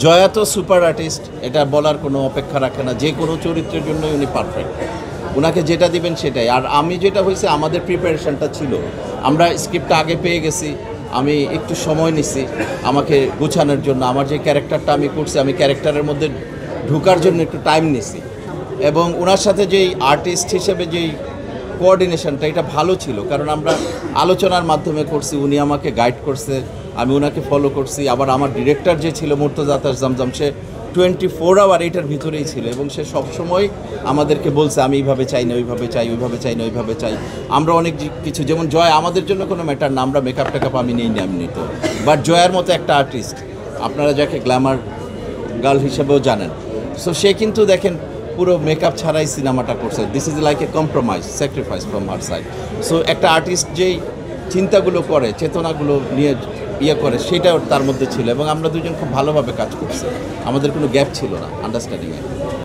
জয়া তো super artist, এটা বলার কোনো অপেক্ষা রাখে না। যে কোনো চরিত্রের জন্য উনি পারফেক্ট, ওনাকে যেটা দিবেন সেটাই। আর আমি যেটা হয়েছে, আমাদের প্রিপারেশনটা ছিল, আমরা স্ক্রিপ্টটা আগে পেয়ে গেছি, আমি একটু সময় নিছি আমাকে গোছানোর জন্য। আমার যে ক্যারেক্টারটা আমি করছি, আমি ক্যারেক্টারের মধ্যে ঢোকার জন্য একটু টাইম নিছি, এবং ওনার সাথে যেই আর্টিস্ট হিসেবে যেই কোঅর্ডিনেশনটা, এটা ভালো ছিল, কারণ আমরা আলোচনার মাধ্যমে করছি, উনি আমাকে গাইড করছে, আমি ওনাকে ফলো করছি। আবার আমার ডিরেক্টর যে ছিল মুর্তজা আতাশ জামজাম, সে 24 আওয়ার এইটার ভিতরেই ছিল, এবং সে সবসময় আমাদেরকে বলছে আমি এইভাবে চাই না, ওইভাবে চাই, ওইভাবে চাই না, ওইভাবে চাই। আমরা অনেক কিছু, যেমন জয় আমাদের জন্য কোনো ম্যাটার না, আমরা মেকআপ টেকআপ আমি নিই না এমনি তো, বাট জয়ার মতো একটা আর্টিস্ট, আপনারা যাকে গ্ল্যামার গার্ল হিসেবেও জানেন, সো সে কিন্তু দেখেন পুরো মেকআপ ছাড়াই সিনেমাটা করছে। This is like a compromise, sacrifice from her side. So একটা আর্টিস্ট যেই চিন্তাগুলো করে, চেতনাগুলো নিয়ে করে, সেটাও তার মধ্যে ছিল, এবং আমরা দুজন খুব ভালোভাবে কাজ করছি, আমাদের কোনো গ্যাপ ছিল না আন্ডারস্ট্যান্ডিংয়ে।